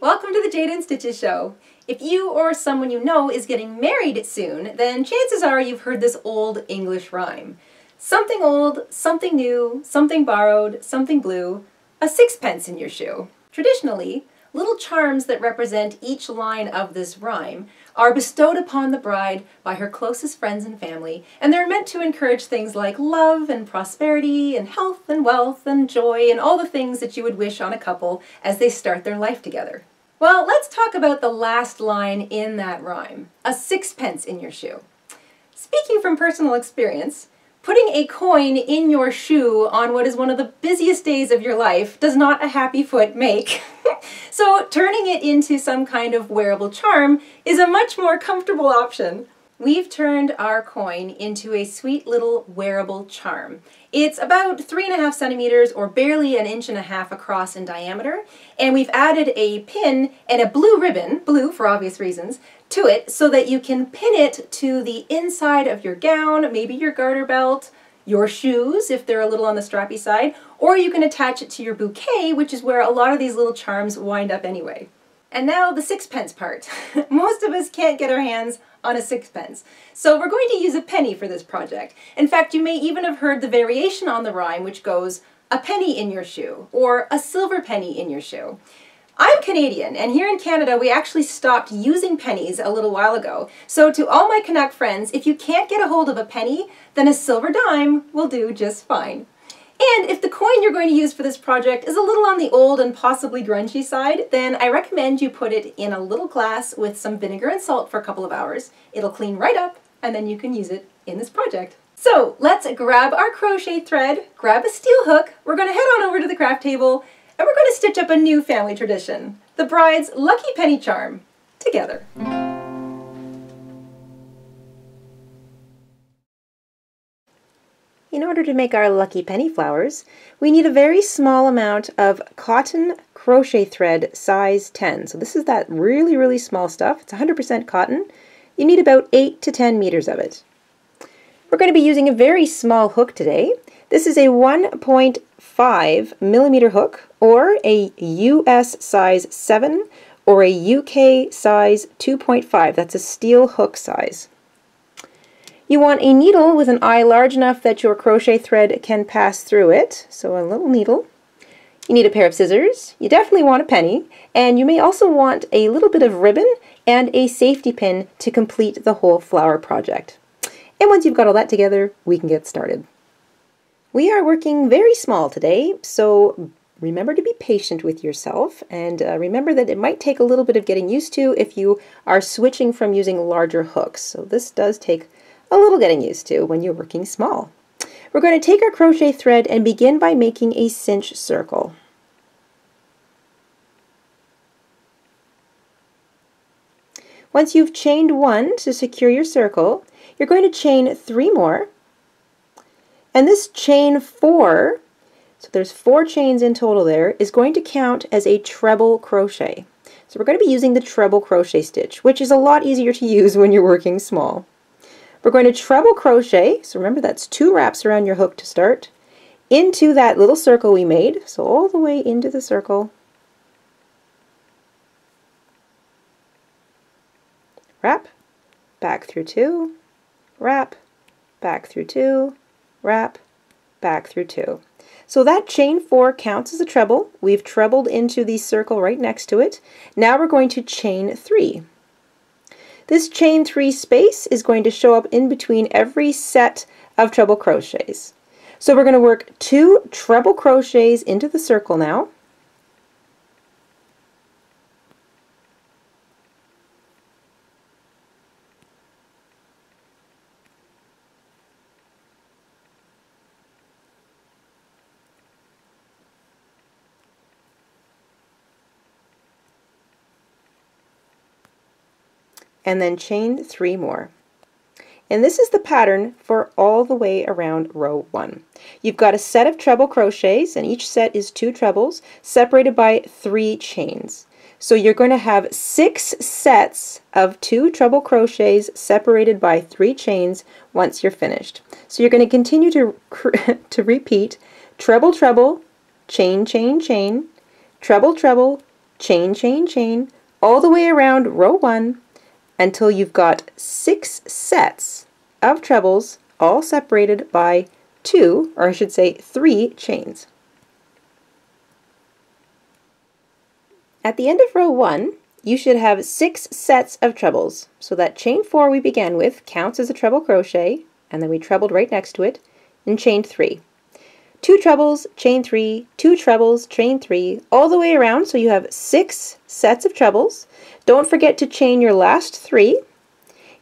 Welcome to the Jayda InStitches show. If you or someone you know is getting married soon, then chances are you've heard this old English rhyme. Something old, something new, something borrowed, something blue, a sixpence in your shoe. Traditionally, little charms that represent each line of this rhyme are bestowed upon the bride by her closest friends and family, and they're meant to encourage things like love and prosperity and health and wealth and joy and all the things that you would wish on a couple as they start their life together. Well, let's talk about the last line in that rhyme, a sixpence in your shoe. Speaking from personal experience, putting a coin in your shoe on what is one of the busiest days of your life does not a happy foot make. So turning it into some kind of wearable charm is a much more comfortable option. We've turned our coin into a sweet little wearable charm. It's about 3.5 centimeters or barely 1.5 inches across in diameter, and we've added a pin and a blue ribbon, blue for obvious reasons, to it so that you can pin it to the inside of your gown, maybe your garter belt, your shoes if they're a little on the strappy side, or you can attach it to your bouquet, which is where a lot of these little charms wind up anyway. And now the sixpence part. Most of us can't get our hands on a sixpence, so we're going to use a penny for this project. In fact, you may even have heard the variation on the rhyme which goes, a penny in your shoe, or a silver penny in your shoe. I'm Canadian, and here in Canada we actually stopped using pennies a little while ago. So to all my Canuck friends, if you can't get a hold of a penny, then a silver dime will do just fine. And if the coin you're going to use for this project is a little on the old and possibly grungy side, then I recommend you put it in a little glass with some vinegar and salt for a couple of hours. It'll clean right up, and then you can use it in this project. So let's grab our crochet thread, grab a steel hook, we're going to head on over to the craft table, and we're going to stitch up a new family tradition, the bride's lucky penny charm, together. In order to make our lucky penny flowers, we need a very small amount of cotton crochet thread size 10. So this is that really, really small stuff. It's 100% cotton. You need about 8 to 10 meters of it. We're going to be using a very small hook today. This is a 1.5 millimeter hook, or a US size 7, or a UK size 2.5. That's a steel hook size. You want a needle with an eye large enough that your crochet thread can pass through it, so a little needle. You need a pair of scissors, you definitely want a penny, and you may also want a little bit of ribbon and a safety pin to complete the whole flower project. And once you've got all that together, we can get started. We are working very small today, so remember to be patient with yourself, and remember that it might take a little bit of getting used to if you are switching from using larger hooks. So this does take a little getting used to when you're working small. We're going to take our crochet thread and begin by making a cinch circle. Once you've chained one to secure your circle, you're going to chain 3 more, and this chain 4, so there's 4 chains in total there, is going to count as a treble crochet. So we're going to be using the treble crochet stitch, which is a lot easier to use when you're working small. We're going to treble crochet, so remember that's 2 wraps around your hook to start, into that little circle we made, so all the way into the circle. Wrap, back through 2, wrap, back through 2, wrap, back through 2. So that chain 4 counts as a treble. We've trebled into the circle right next to it. Now we're going to chain 3. This chain 3 space is going to show up in between every set of treble crochets. So we're going to work 2 treble crochets into the circle now. And then chain 3 more. And this is the pattern for all the way around row 1. You've got a set of treble crochets, and each set is 2 trebles separated by 3 chains. So you're going to have 6 sets of 2 treble crochets separated by 3 chains once you're finished. So you're going to continue to repeat treble, treble, chain, chain, chain, treble, treble, chain, chain, chain, all the way around row 1 until you've got 6 sets of trebles all separated by 2, or I should say 3 chains. At the end of row 1, you should have 6 sets of trebles. So that chain 4 we began with counts as a treble crochet, and then we trebled right next to it and chained 3. 2 trebles, chain 3, 2 trebles, chain 3, all the way around, so you have 6 sets of trebles. Don't forget to chain your last 3.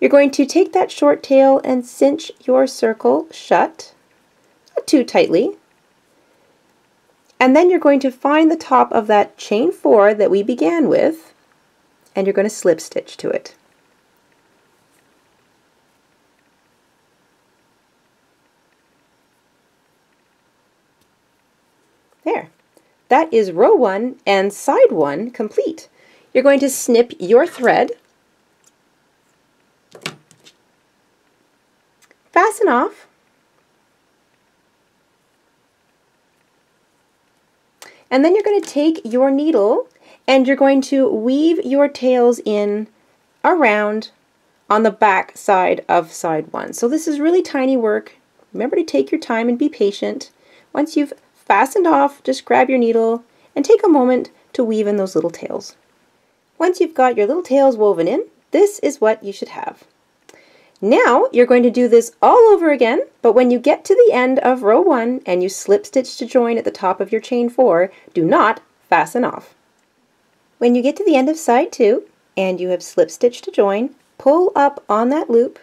You're going to take that short tail and cinch your circle shut, not too tightly. And then you're going to find the top of that chain 4 that we began with, and you're going to slip stitch to it. There. That is row 1 and side 1 complete. You're going to snip your thread, fasten off, and then you're going to take your needle and you're going to weave your tails in around on the back side of side 1. So this is really tiny work. Remember to take your time and be patient. Once you've fastened off, just grab your needle and take a moment to weave in those little tails. Once you've got your little tails woven in, this is what you should have. Now you're going to do this all over again, but when you get to the end of row 1 and you slip stitch to join at the top of your chain 4, do not fasten off. When you get to the end of side 2 and you have slip stitch to join, pull up on that loop,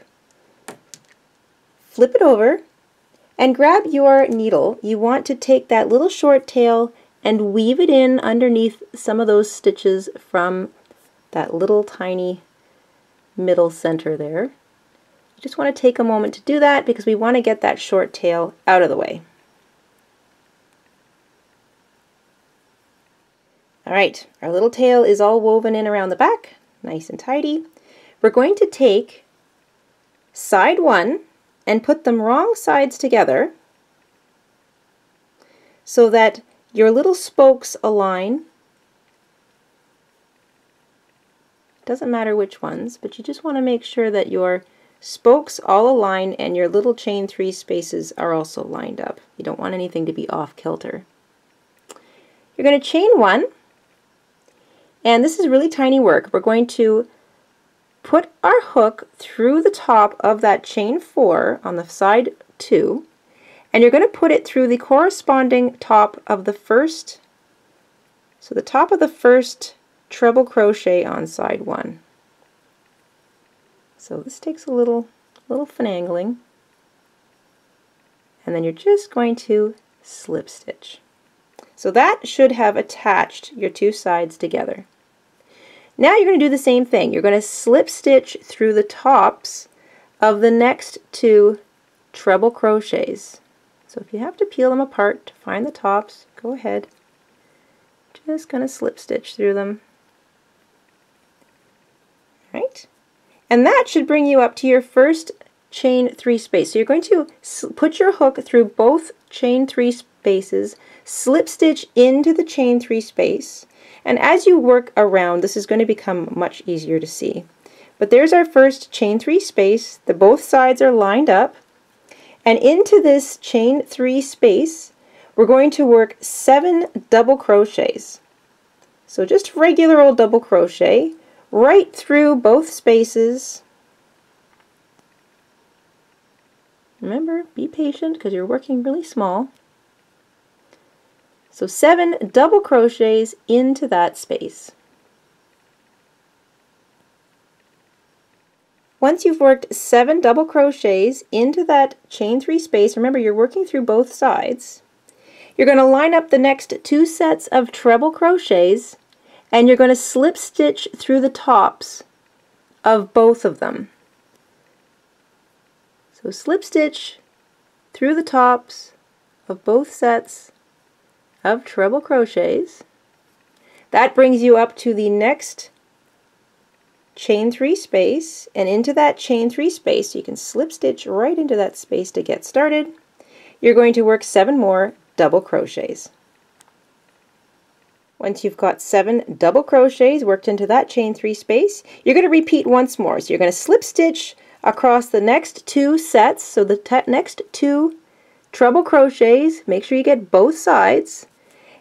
flip it over, and grab your needle. You want to take that little short tail and weave it in underneath some of those stitches from that little tiny middle center there. You just want to take a moment to do that because we want to get that short tail out of the way. Alright, our little tail is all woven in around the back, nice and tidy. We're going to take side 1 and put them wrong sides together so that your little spokes align. Doesn't matter which ones, but you just want to make sure that your spokes all align and your little chain 3 spaces are also lined up. You don't want anything to be off kilter. You're going to chain 1, and this is really tiny work. We're going to put our hook through the top of that chain 4 on the side 2, and you're going to put it through the corresponding top of the first, so the top of the first treble crochet on side 1. So this takes a little finagling, and then you're just going to slip stitch. So that should have attached your 2 sides together. Now you're going to do the same thing. You're going to slip stitch through the tops of the next 2 treble crochets. So if you have to peel them apart to find the tops, go ahead. Just going to slip stitch through them. Right? And that should bring you up to your first chain 3 space. So you're going to put your hook through both chain 3 spaces, slip stitch into the chain 3 space, and as you work around, this is going to become much easier to see. But there's our first chain 3 space. Both sides are lined up, and into this chain 3 space we're going to work 7 double crochets. So just regular old double crochet right through both spaces. Remember, be patient because you're working really small. So 7 double crochets into that space. Once you've worked 7 double crochets into that chain 3 space, remember you're working through both sides, you're going to line up the next 2 sets of treble crochets and you're going to slip stitch through the tops of both of them. So slip stitch through the tops of both sets of treble crochets. That brings you up to the next chain 3 space, and into that chain 3 space you can slip stitch right into that space to get started. You're going to work 7 more double crochets. Once you've got 7 double crochets worked into that chain 3 space, you're going to repeat once more. So you're going to slip stitch across the next 2 sets, so the next 2 treble crochets, make sure you get both sides,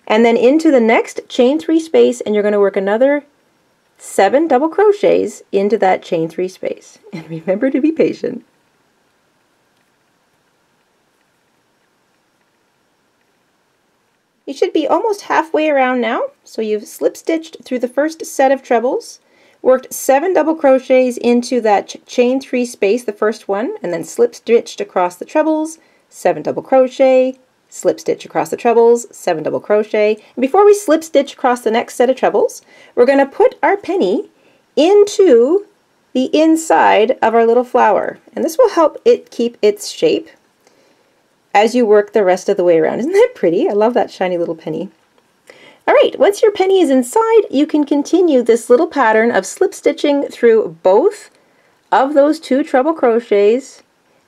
and then into the next chain 3 space, and you're going to work another 7 double crochets into that chain 3 space. And remember to be patient. You should be almost halfway around now, so you've slip stitched through the first set of trebles, worked 7 double crochets into that chain 3 space, the first one, and then slip stitched across the trebles, 7 double crochet, slip stitch across the trebles, 7 double crochet. And before we slip stitch across the next set of trebles, we're going to put our penny into the inside of our little flower, and this will help it keep its shape as you work the rest of the way around. Isn't that pretty? I love that shiny little penny. Alright, once your penny is inside, you can continue this little pattern of slip stitching through both of those 2 treble crochets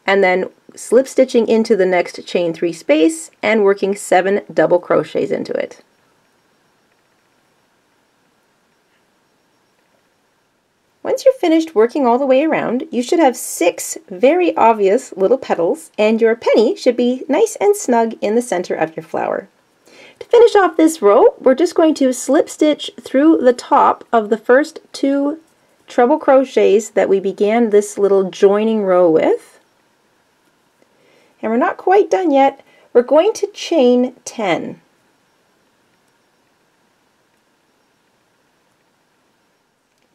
and then slip stitching into the next chain 3 space and working 7 double crochets into it. Once you're finished working all the way around, you should have 6 very obvious little petals, and your penny should be nice and snug in the center of your flower. To finish off this row, we're just going to slip stitch through the top of the first 2 treble crochets that we began this little joining row with. And we're not quite done yet. We're going to chain 10.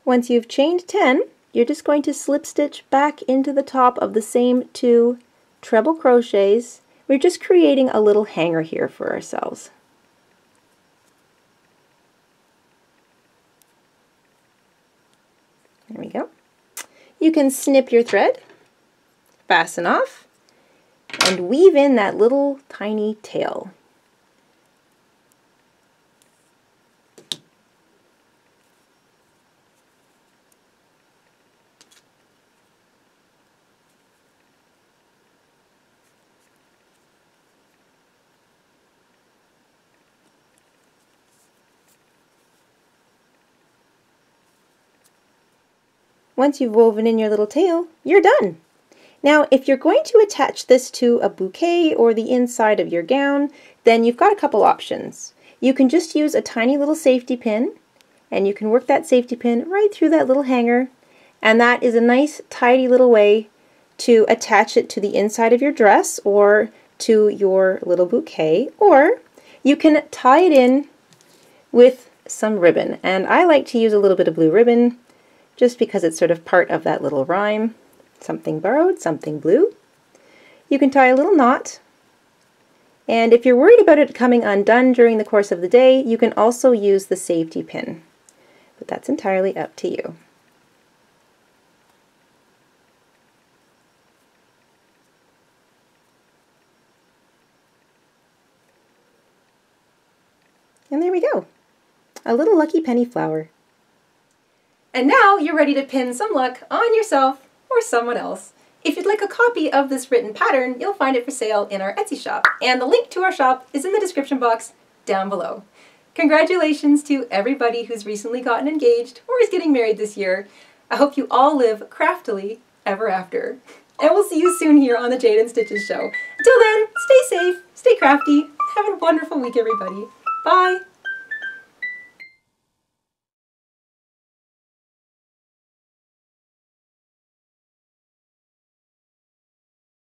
Once you've chained 10, you're just going to slip stitch back into the top of the same 2 treble crochets. We're just creating a little hanger here for ourselves. There we go. You can snip your thread, fasten off, and weave in that little tiny tail. Once you've woven in your little tail, you're done. Now, if you're going to attach this to a bouquet or the inside of your gown, then you've got a couple options. You can just use a tiny little safety pin, and you can work that safety pin right through that little hanger, and that is a nice, tidy little way to attach it to the inside of your dress or to your little bouquet, or you can tie it in with some ribbon, and I like to use a little bit of blue ribbon just because it's sort of part of that little rhyme. Something borrowed, something blue. You can tie a little knot, and if you're worried about it coming undone during the course of the day, you can also use the safety pin, but that's entirely up to you. And there we go, a little lucky penny flower. And now you're ready to pin some luck on yourself or someone else. If you'd like a copy of this written pattern, you'll find it for sale in our Etsy shop, and the link to our shop is in the description box down below. Congratulations to everybody who's recently gotten engaged or is getting married this year. I hope you all live craftily ever after. And we'll see you soon here on the Jayda and Stitches show. Until then, stay safe, stay crafty, have a wonderful week everybody. Bye!